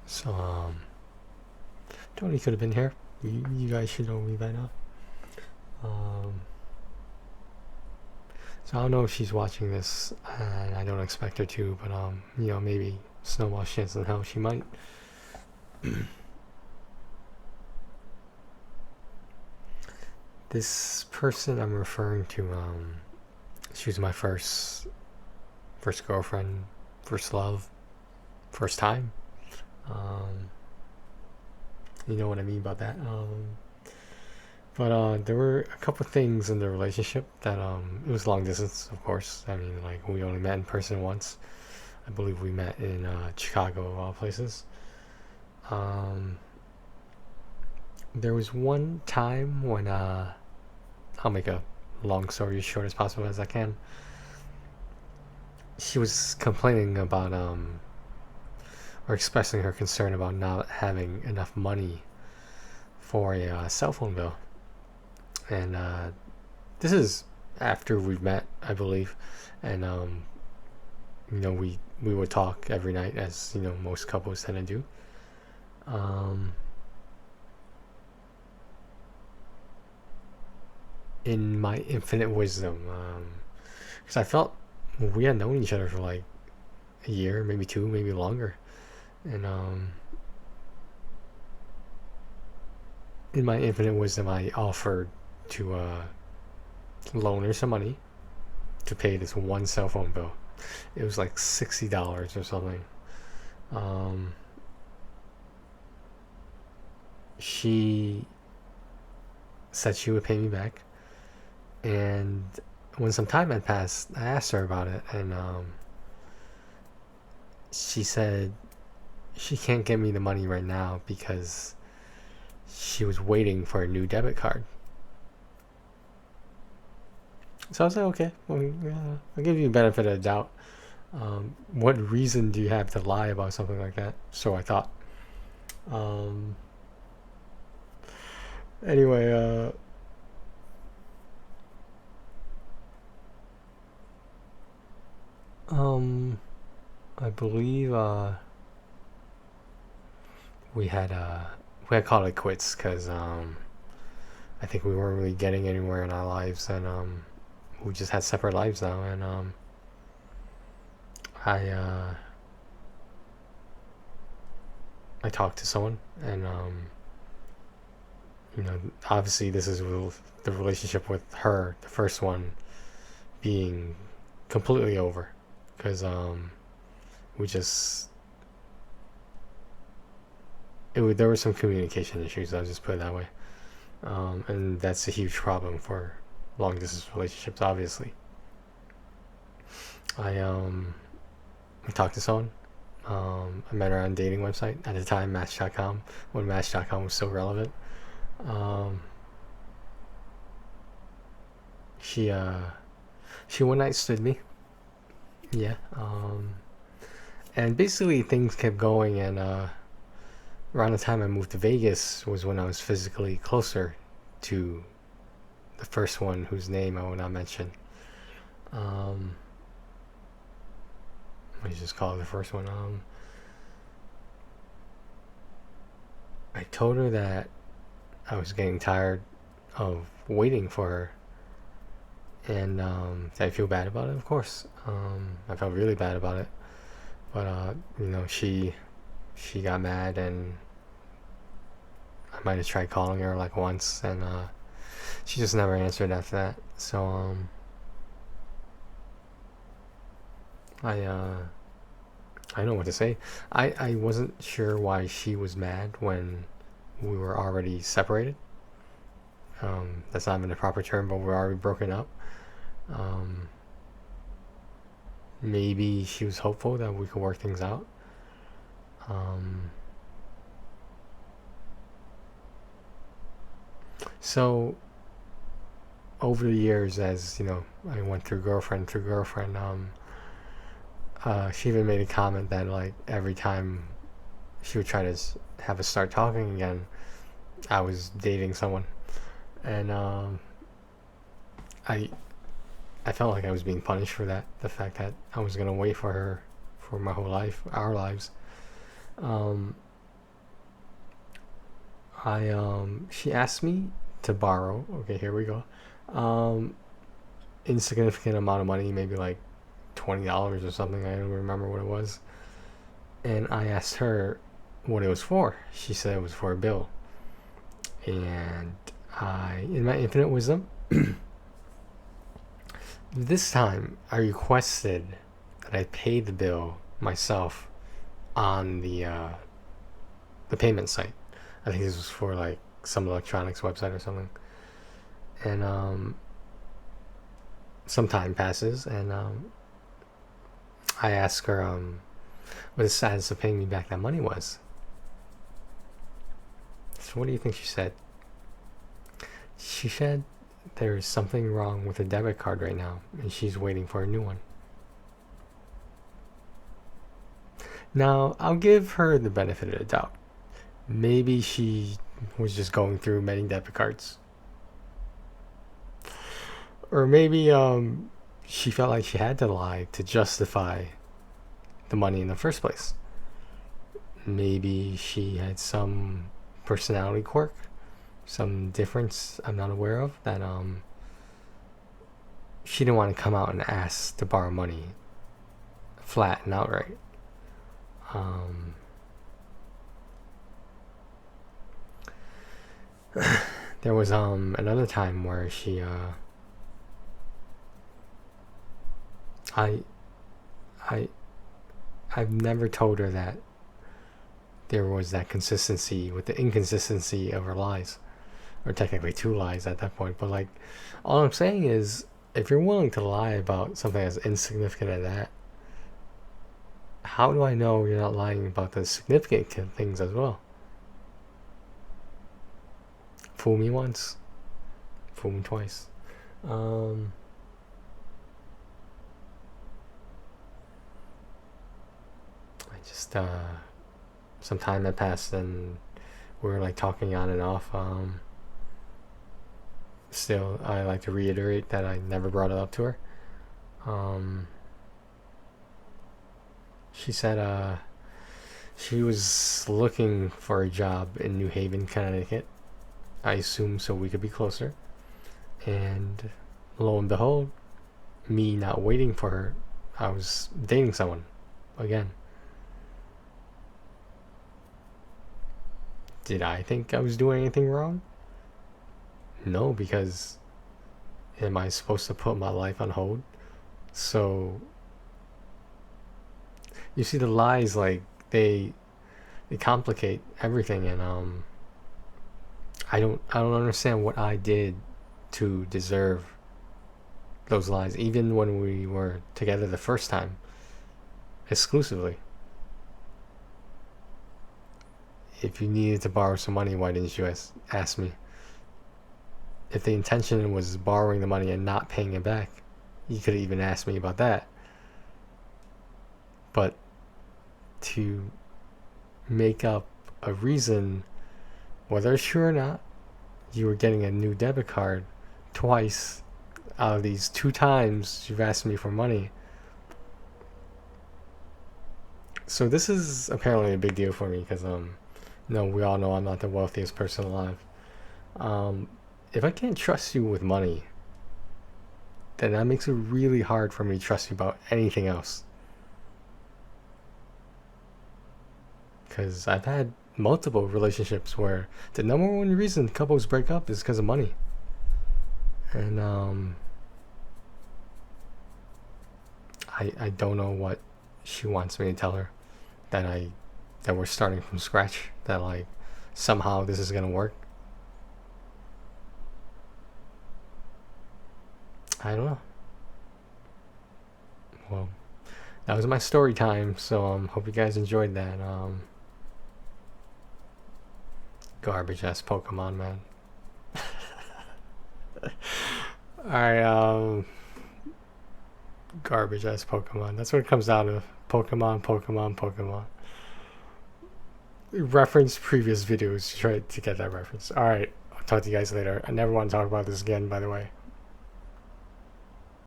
So, Tony could have been here. You guys should know me by now. Um, so I don't know if she's watching this, and I don't expect her to, but maybe snowball's chance in hell she might. This person I'm referring to, she was my first girlfriend, first love, first time. Um, you know what I mean about that. But there were a couple things in the relationship that it was long distance, of course. I mean, like we only met in person once. I believe we met in Chicago, of all places. Um, there was one time when I'll make a long story as short as possible as I can. She was complaining about or expressing her concern about not having enough money for a cell phone bill, and this is after we've met, I believe, and we would talk every night as most couples tend to do. Um, in my infinite wisdom, because I felt we had known each other for like a year, maybe two, maybe longer, and in my infinite wisdom, I offered to loan her some money to pay this one cell phone bill. It was like $60 or something. Um, she said she would pay me back, and when some time had passed, I asked her about it, and she said she can't get me the money right now because she was waiting for a new debit card. So I was like, okay, well, yeah, I'll give you the benefit of the doubt. What reason do you have to lie about something like that? So I thought. Um, anyway, um, I believe we had uh, we had called it quits because I think we weren't really getting anywhere in our lives, and we just had separate lives now, and I uh, I talked to someone, and obviously this is the relationship with her, the first one, being completely over, because we just there were some communication issues. I'll just put it that way, and that's a huge problem for long distance relationships. Obviously, I I talked to someone. I met her on a dating website at the time, Match.com, when Match.com was still relevant. Um, she she one night stood me, yeah. And basically things kept going, and around the time I moved to Vegas was when I was physically closer to the first one, whose name I will not mention. Um, let me just call it the first one. I told her that I was getting tired of waiting for her, and did I feel bad about it? Of course, I felt really bad about it. But she got mad, and I might have tried calling her like once, and she just never answered after that. So I I don't know what to say. I wasn't sure why she was mad when we were already separated. That's not even the proper term, but we're already broken up. Um, Maybe she was hopeful that we could work things out. Um, so over the years, as I went through girlfriend. She even made a comment that like every time she would try to have us start talking again, I was dating someone, and I I felt like I was being punished for that. The fact that I was gonna wait for her for my whole life, our lives, Um, she asked me to borrow. Okay, here we go. Insignificant amount of money, maybe like $20 or something. I don't remember what it was. And I asked her what it was for. She said it was for a bill. And in my infinite wisdom, this time I requested that I pay the bill myself on the payment site. I think this was for like some electronics website or something. And some time passes, and I ask her what the status of paying me back that money was. So what do you think she said? She said there's something wrong with a debit card right now, and she's waiting for a new one. Now, I'll give her the benefit of the doubt. Maybe she was just going through many debit cards. Or maybe she felt like she had to lie to justify the money in the first place. Maybe she had some personality quirk, some difference I'm not aware of, that she didn't want to come out and ask to borrow money flat and outright. There was another time where she I've never told her that there was that consistency with the inconsistency of her lies, or technically two lies at that point. But like, all I'm saying is, if you're willing to lie about something as insignificant as that, how do I know you're not lying about the significant things as well? Fool me once, fool me twice. Just some time had passed, and we were like talking on and off. Still, I like to reiterate that I never brought it up to her. She said she was looking for a job in New Haven, Connecticut. I assume so we could be closer. And lo and behold, me not waiting for her, I was dating someone again. Did I think I was doing anything wrong? No, because am I supposed to put my life on hold? So you see, the lies, like, they complicate everything, and I don't understand what I did to deserve those lies, even when we were together the first time exclusively. If you needed to borrow some money, why didn't you ask me? If the intention was borrowing the money and not paying it back, you could have even asked me about that. But to make up a reason, whether it's true or not, you were getting a new debit card twice out of these 2 times you've asked me for money. So this is apparently a big deal for me, because no, we all know I'm not the wealthiest person alive. If I can't trust you with money, then that makes it really hard for me to trust you about anything else. Because I've had multiple relationships where the number one reason couples break up is because of money. And I don't know what she wants me to tell her. That we're starting from scratch, that like somehow this is gonna work. I don't know. Well, that was my story time, so hope you guys enjoyed that. Garbage ass Pokemon, man. Alright, garbage ass Pokemon. That's what it comes down to. Pokemon. Reference previous videos to try to get that reference. Alright, I'll talk to you guys later. I never want to talk about this again, by the way.